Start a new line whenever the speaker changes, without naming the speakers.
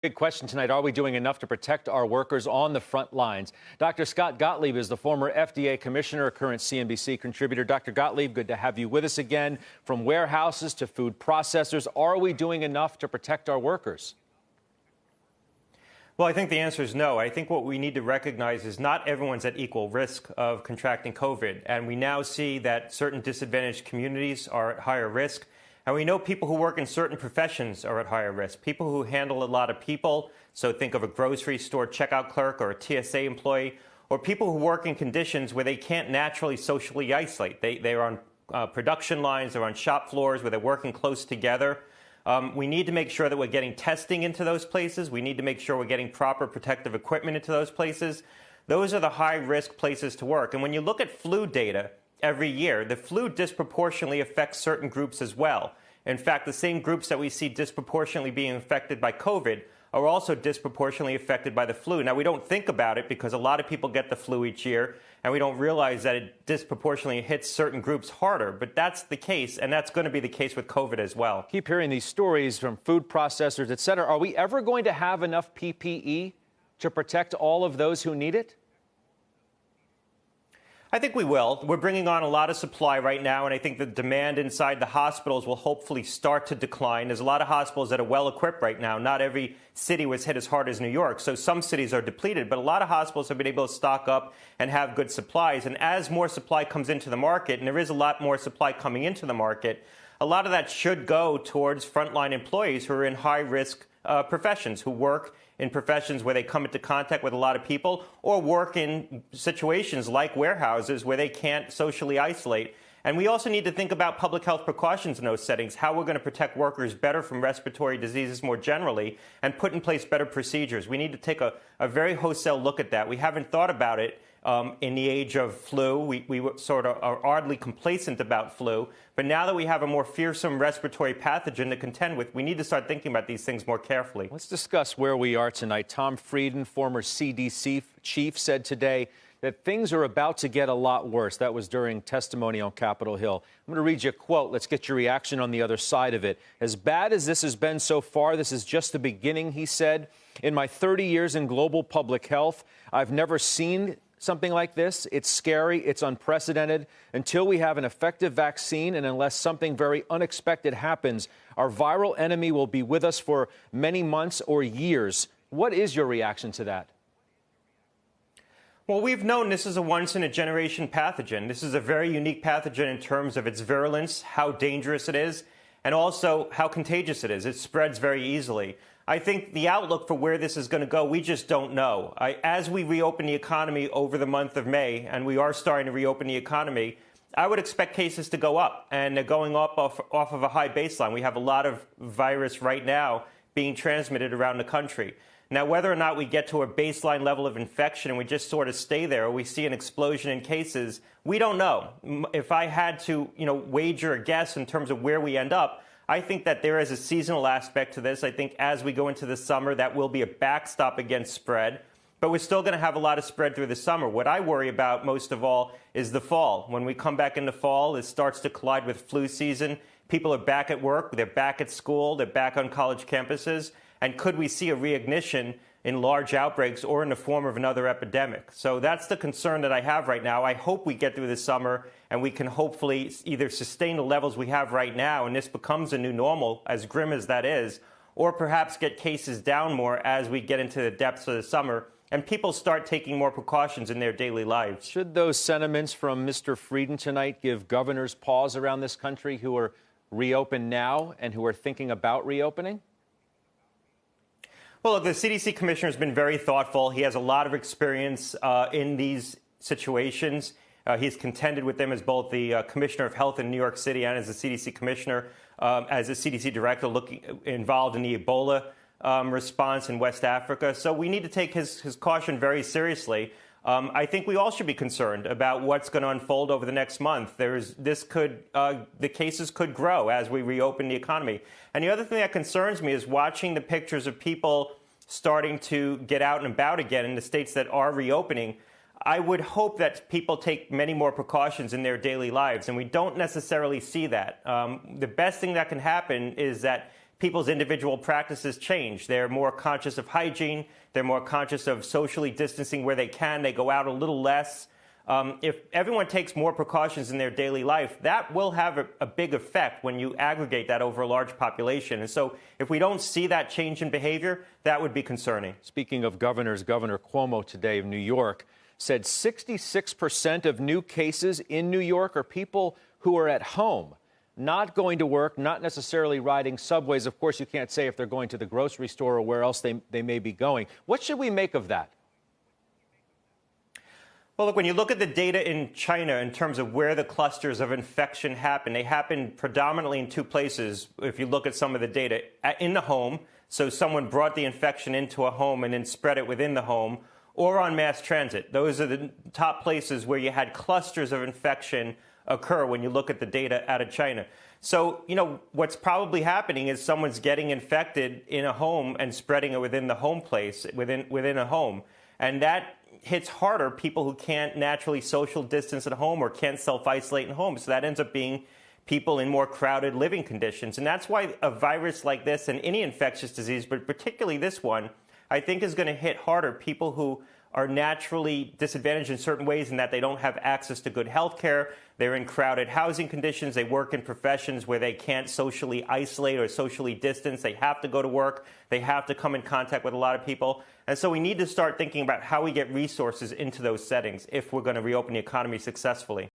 Big question tonight, are we doing enough to protect our workers on the front lines? Dr. Scott Gottlieb is the former FDA Commissioner, current CNBC contributor. Dr. Gottlieb, good to have you with us again. From warehouses to food processors, are we doing enough to protect our workers?
Well, I think the answer is no. I think what we need to recognize is not everyone's at equal risk of contracting COVID. And we now see that certain disadvantaged communities are at higher risk. And we know people who work in certain professions are at higher risk. People who handle a lot of people, so think of a grocery store checkout clerk or a TSA employee, or people who work in conditions where they can't naturally socially isolate. They're on production lines, they're on shop floors where they're working close together. We need to make sure that we're getting testing into those places. We need to make sure we're getting proper protective equipment into those places. Those are the high-risk places to work. And when you look at flu data every year, the flu disproportionately affects certain groups as well. In fact, the same groups that we see disproportionately being affected by COVID are also disproportionately affected by the flu. Now, we don't think about it because a lot of people get the flu each year, and we don't realize that it disproportionately hits certain groups harder. But that's the case, and that's going to be the case with COVID as well.
Keep hearing these stories from food processors, et cetera. Are we ever going to have enough PPE to protect all of those who need it?
I think we will. We're bringing on a lot of supply right now, and I think the demand inside the hospitals will hopefully start to decline. There's a lot of hospitals that are well equipped right now. Not every city was hit as hard as New York, so some cities are depleted, but a lot of hospitals have been able to stock up and have good supplies. And as more supply comes into the market, and there is a lot more supply coming into the market, a lot of that should go towards frontline employees who are in high-risk professions, who work in professions where they come into contact with a lot of people, or work in situations like warehouses where they can't socially isolate. And we also need to think about public health precautions in those settings, how we're going to protect workers better from respiratory diseases more generally, and put in place better procedures. We need to take a very wholesale look at that. We haven't thought about it in the age of flu. We sort of are oddly complacent about flu. But now that we have a more fearsome respiratory pathogen to contend with, we need to start thinking about these things more carefully.
Let's discuss where we are tonight. Tom Frieden, former CDC chief, said today that things are about to get a lot worse. That was during testimony on Capitol Hill. I'm going to read you a quote. Let's get your reaction on the other side of it. As bad as this has been so far, this is just the beginning, he said. In my 30 years in global public health, I've never seen something like this. It's scary. It's unprecedented. Until we have an effective vaccine and unless something very unexpected happens, our viral enemy will be with us for many months or years. What is your reaction to that?
Well, we've known this is a once-in-a-generation pathogen. This is a very unique pathogen in terms of its virulence, how dangerous it is, and also how contagious it is. It spreads very easily. I think the outlook for where this is going to go, we just don't know. As we reopen the economy over the month of May, and we are starting to reopen the economy, I would expect cases to go up, and they're going up off of a high baseline. We have a lot of virus right now being transmitted around the country. Now, whether or not we get to a baseline level of infection and we just sort of stay there, or we see an explosion in cases, we don't know. If I had to, wager a guess in terms of where we end up, I think that there is a seasonal aspect to this. I think as we go into the summer, that will be a backstop against spread. But we're still going to have a lot of spread through the summer. What I worry about most of all is the fall. When we come back in the fall, it starts to collide with flu season. People are back at work. They're back at school. They're back on college campuses. And could we see a reignition in large outbreaks or in the form of another epidemic? So that's the concern that I have right now. I hope we get through the summer and we can hopefully either sustain the levels we have right now and this becomes a new normal, as grim as that is, or perhaps get cases down more as we get into the depths of the summer and people start taking more precautions in their daily lives.
Should those sentiments from Mr. Frieden tonight give governors pause around this country who are reopened now and who are thinking about reopening?
Well, the CDC commissioner has been very thoughtful. He has a lot of experience in these situations. He's contended with them as both the commissioner of health in New York City and as the CDC commissioner, as a CDC director involved in the Ebola response in West Africa. So we need to take his caution very seriously. I think we all should be concerned about what's going to unfold over the next month. The cases could grow as we reopen the economy. And the other thing that concerns me is watching the pictures of people starting to get out and about again in the states that are reopening. I would hope that people take many more precautions in their daily lives, and we don't necessarily see that. The best thing that can happen is that people's individual practices change. They're more conscious of hygiene. They're more conscious of socially distancing where they can. They go out a little less. If everyone takes more precautions in their daily life, that will have a big effect when you aggregate that over a large population. And so if we don't see that change in behavior, that would be concerning.
Speaking of governors, Governor Cuomo today of New York said 66% of new cases in New York are people who are at home, not going to work, not necessarily riding subways. Of course, you can't say if they're going to the grocery store or where else they may be going. What should we make of that?
Well, look, when you look at the data in China in terms of where the clusters of infection happen, they happen predominantly in two places. If you look at some of the data, in the home, so someone brought the infection into a home and then spread it within the home, or on mass transit. Those are the top places where you had clusters of infection occur when you look at the data out of China. So, what's probably happening is someone's getting infected in a home and spreading it within the home place, within a home. And that hits harder people who can't naturally social distance at home or can't self-isolate in home. So that ends up being people in more crowded living conditions. And that's why a virus like this and any infectious disease, but particularly this one, I think is going to hit harder people who are naturally disadvantaged in certain ways in that they don't have access to good health care. They're in crowded housing conditions. They work in professions where they can't socially isolate or socially distance. They have to go to work. They have to come in contact with a lot of people. And so we need to start thinking about how we get resources into those settings if we're going to reopen the economy successfully.